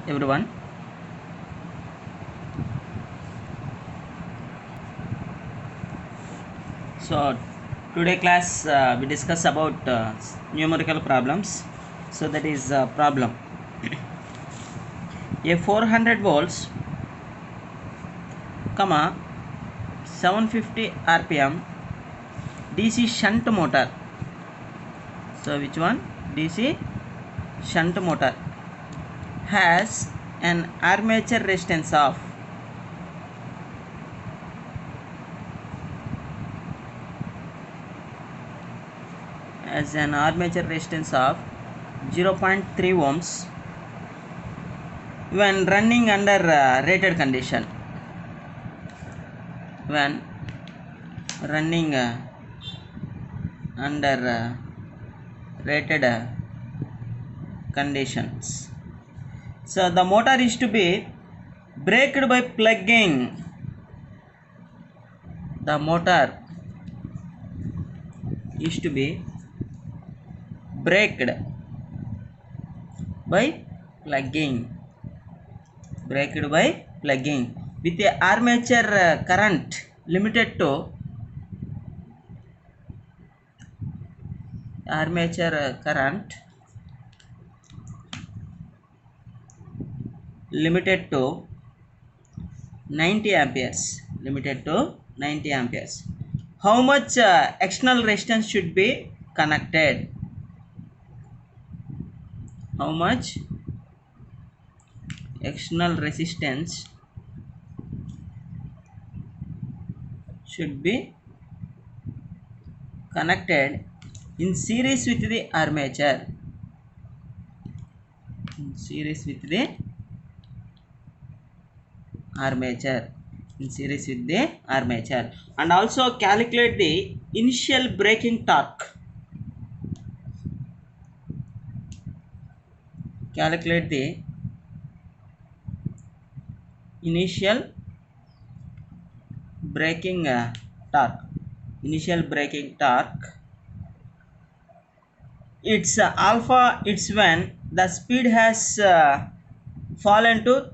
Everyone. So today class we discuss about numerical problems. So that is problem. A 400 volts, comma 750 rpm DC shunt motor. So which one? DC shunt motor has an armature resistance of zero point 0.3 ohms when running under rated condition. When running under rated conditions. So the motor is to be braked by plugging. The motor is to be braked by plugging. Braked by plugging with a armature current limited to limited to 90 amperes. How much external resistance should be connected? How much external resistance should be connected in series with the armature? In series with the armature, and also calculate the initial braking torque. Calculate the initial braking torque. It's alpha. It's when the speed has fallen to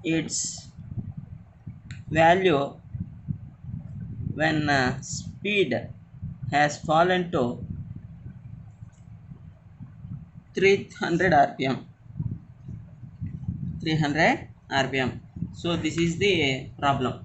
its value when speed has fallen to 300 rpm. So this is the problem.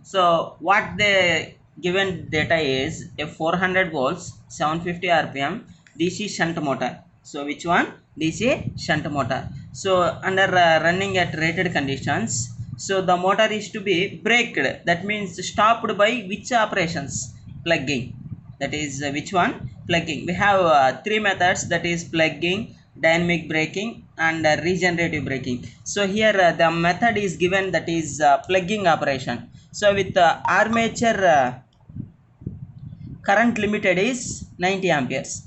So what the given data is a 400 volts 750 rpm DC shunt motor. So which one? DC shunt motor. So under running at rated conditions, so the motor is to be braked, that means stopped by which operations? Plugging. That is which one? Plugging. We have three methods, that is plugging, dynamic braking, and regenerative braking. So here the method is given, that is plugging operation. So with armature current limited is 90 amperes.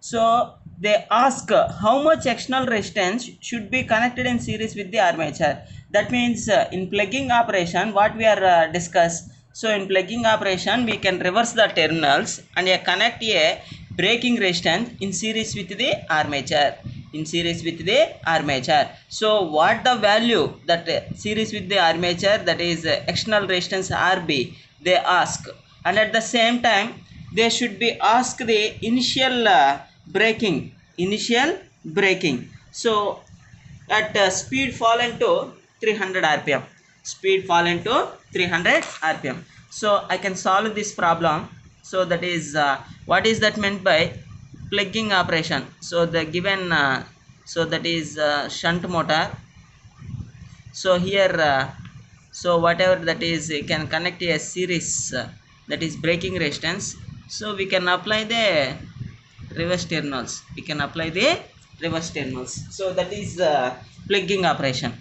So they ask how much external resistance should be connected in series with the armature. That means in plugging operation what we are discuss. So in plugging operation we can reverse the terminals and connect a braking resistance in series with the armature. So what the value that series with the armature, that is external resistance RB, they ask, and at the same time they should be asked the initial braking. So at speed fallen to 300 rpm. So I can solve this problem. So that is what is that meant by plugging operation? So the given so that is shunt motor. So here so whatever that is, you can connect a series that is braking resistance. So we can apply the reverse terminals. So that is plugging operation.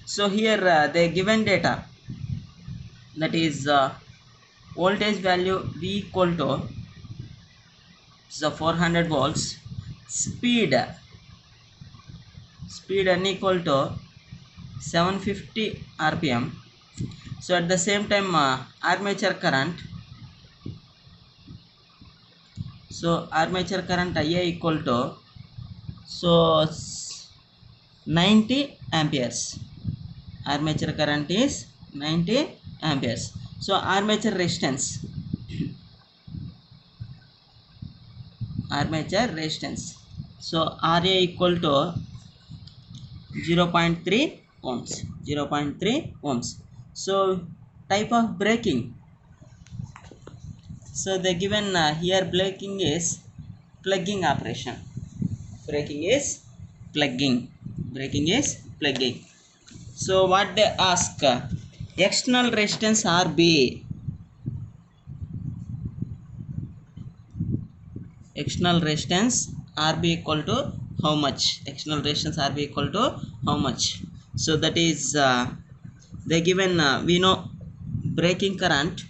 So here the given data, that is voltage value V equal to the 400 volts, speed n equal to 750 rpm, So at the same time armature current, so armature current Ia equal to, so 90 amperes. Armature current is 90 amperes. So armature resistance, so Ra equal to 0.3 ohms, 0.3 ohms. So type of braking, so they given here braking is plugging operation. Braking is plugging. So what they ask, external resistance Rb, external resistance Rb equal to how much? External resistance Rb equal to how much? So that is they given we know braking current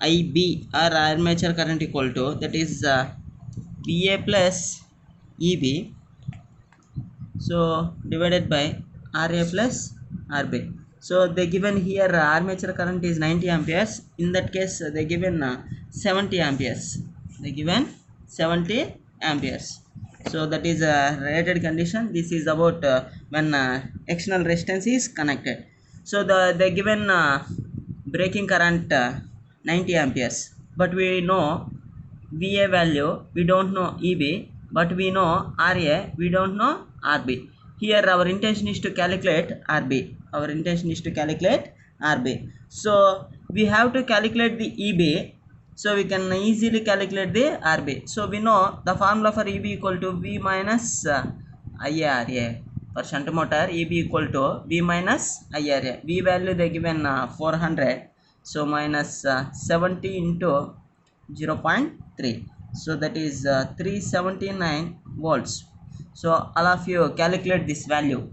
Ib or armature current equal to, that is Va plus Eb, so divided by Ra plus Rb. So they given here armature current is 90 amperes. In that case they given 70 amperes. They given 70 amperes. So that is a rated condition. This is about when external resistance is connected. So they given braking current 90 amperes, but we know Va value, we don't know Eb, but we know Ra, we don't know Rb. Here our intention is to calculate Rb. So we have to calculate the Eb, so we can easily calculate the Rb. So we know the formula for Eb equal to V minus IaRa. For shunt motor, Eb equal to V minus IaRa. V value they given 400, so minus 70 into 0.3, so that is 379 volts. So all of you calculate this value,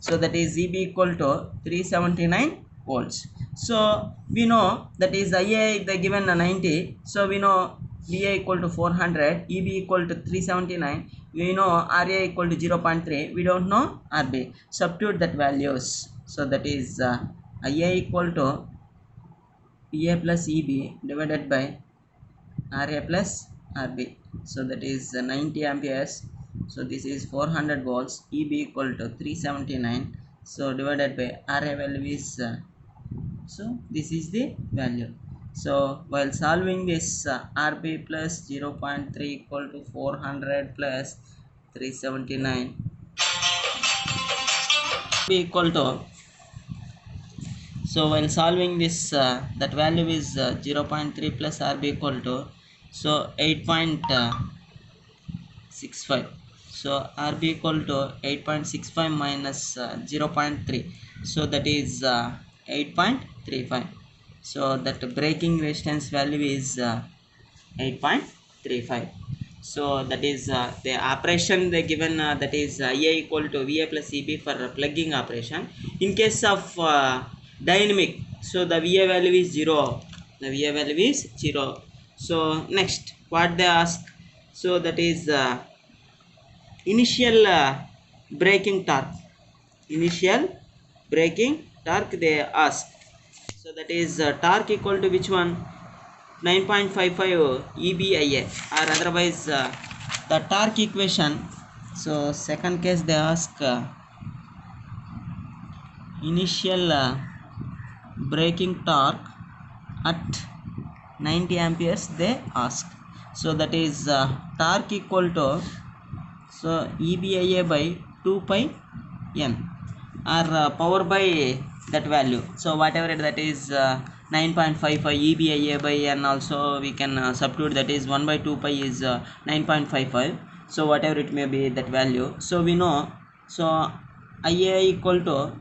so that is Eb equal to 379 volts. So we know that is Ia they given 90, so we know Va equal to 400, Eb equal to 379, we know Ra equal to 0.3, we don't know Rb. Substitute that values, so that is Ia equal to Va plus Eb divided by Ra plus Rb, so that is 90 amperes. So this is 400 volts. Eb equal to 379, so divided by Ra value is so this is the value. So while solving this Rb plus 0.3 equal to 400 plus 379 equal to, so while solving this that value is 0.3 plus Rb equal to, so 8.65. so Rb equal to 8.65 minus 0.3, so that is 8.35. so that braking resistance value is 8.35. so that is the operation they given, that is Ia equal to Va plus Eb for plugging operation. In case of dynamic, so the Va value is 0, so next what they ask, so that is initial braking torque they ask. So that is torque equal to which one? 9.55 EBIA, or otherwise the torque equation. So second case they ask initial braking torque at 90 amperes they ask. So that is torque equal to, so EBIA by 2 pi n, or power by that value. So whatever that is 9.55 EBIA by n, also we can substitute, that is 1 by 2 pi is 9.55. so whatever it may be that value. So we know, so Ia equal to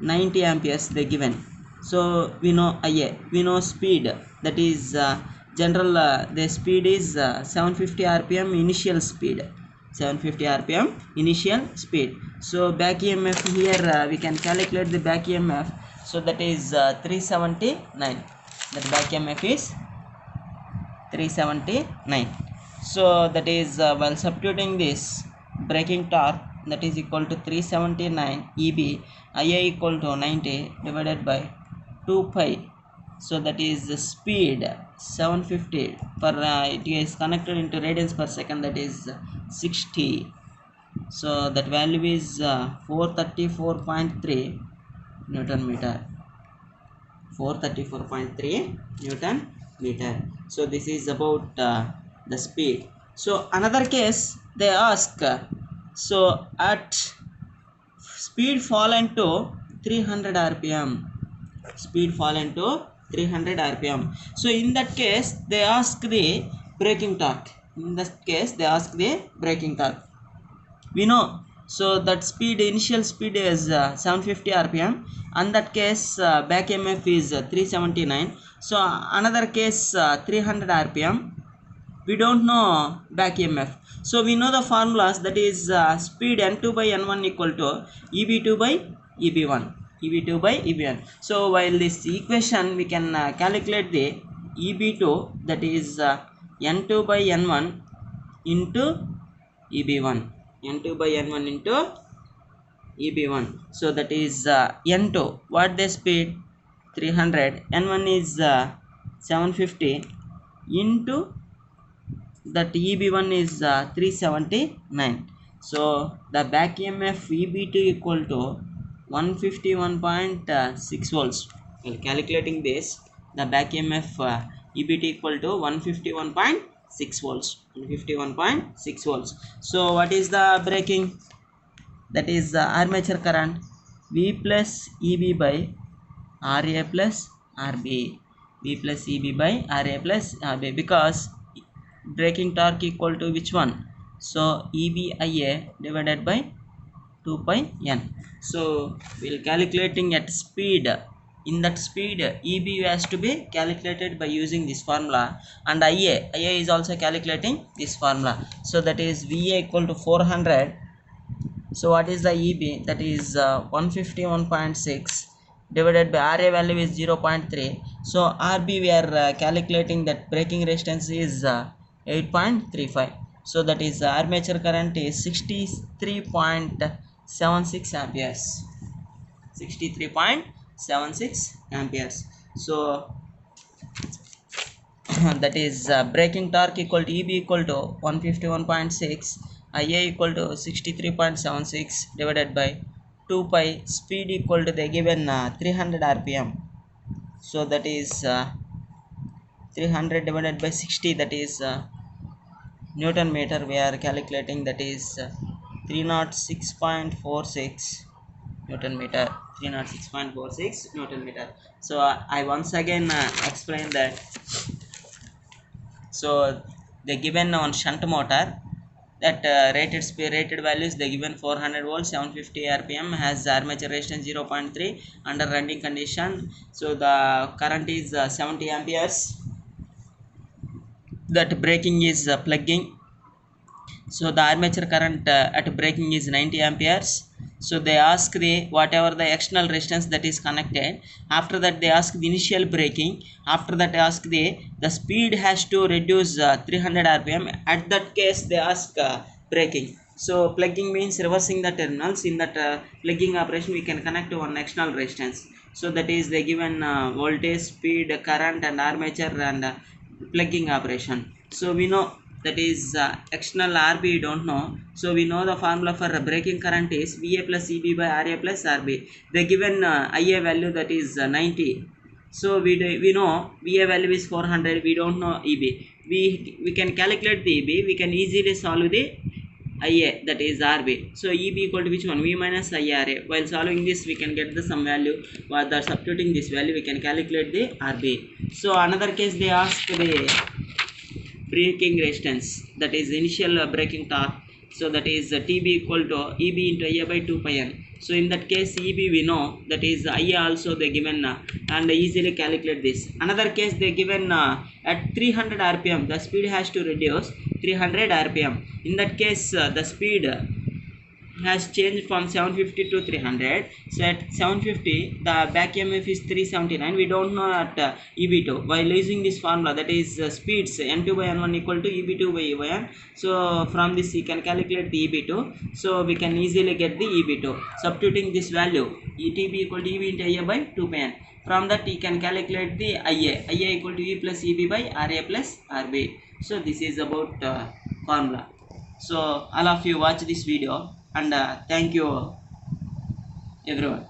90 amperes they given. So we know Ia, we know speed, that is general the speed is 750 rpm initial speed, 750 rpm initial speed. So back EMF here we can calculate the back EMF, so that is 379, that back EMF is 379. so that is while substituting this braking torque, that is equal to 379 EB, Ia equal to 90 divided by 2 pi. So that is the speed 750 per it is connected into radians per second, that is 60. So that value is 434.3 Newton meter. 434.3 Newton meter. So this is about the speed. So another case they ask, so at speed fallen to 300 rpm, speed fallen to 300 rpm. So in that case they ask the braking torque. In that case they ask the braking torque. We know, so that speed, initial speed is 750 rpm, and that case back emf is 379. So another case 300 rpm, we don't know back emf. So we know the formulas, that is speed n2 by n1 equal to eb2 by eb1, eb2 by eb1. So while this equation we can calculate the eb2, that is n2 by n1 into eb1, n2 by n1 into eb1. So that is n2, what the speed 300, n1 is 750 into that eb1 is 379. So the back emf eb2 equal to 151.6 volts. While calculating this, the back emf eb2 equal to 151.6 volts, 151.6 volts. So what is the braking? That is armature current V plus EB by RA plus RB, V plus EB by RA plus RB, because braking torque equal to which one? So EBIA divided by 2 pi n. So we'll calculating at speed. In that speed EB has to be calculated by using this formula, and IA is also calculating this formula. So that is VA equal to 400. So what is the EB? That is 151.6 divided by RA value is 0.3. So RB we are calculating that braking resistance is 8.35. So that is armature current is 63.76 amperes, 63.76 amperes. So that is braking torque equal to EB equal to 151.6, IA equal to 63.76 divided by 2 pi, speed equal to the given 300 rpm. So that is 300 divided by 60, that is Newton meter we are calculating, that is 306.46 Newton meter, 306.46 Newton meter. So I once again explain that. So they given on shunt motor, that rated values they given 400 volts, 750 rpm, has armature resistance 0.3 under running condition. So the current is 70 amperes. That braking is plugging. So the armature current at braking is 90 amperes. So they ask the whatever the external resistance that is connected. After that they ask the initial braking. After that they ask the speed has to reduce 300 rpm. At that case they ask braking. So plugging means reversing the terminals. In that plugging operation we can connect to one external resistance. So that is the given voltage, speed, current and armature and plugging operation. So we know that is external RB you don't know. So we know the formula for braking current is VA plus EB by RA plus RB. They given IA value, that is 90. So we know VA value is 400, we don't know EB. We can calculate the EB, we can easily solve the IA, that is RB. So EB equal to which one? V minus IRA. While solving this we can get the some value. While substituting this value we can calculate the RB. So another case they ask the braking resistance, that is initial braking torque. So that is TB equal to EB into IA by 2 pi n. So in that case EB we know, that is IA also they given and easily calculate this. Another case they given at 300 rpm the speed has to reduce 300 rpm. In that case the speed has changed from 750 to 300. So at 750 the back EMF is 379. We don't know at EB2 while using this formula, that is speeds N2 by N1 equal to EB2 by EB1. So from this you can calculate the EB2, so we can easily get the EB2 substituting this value ETB equal to EB into IA by 2 pi n. From that you can calculate the IA equal to E plus EB by RA plus RB. So this is about formula. So all of you watch this video, and thank you everyone.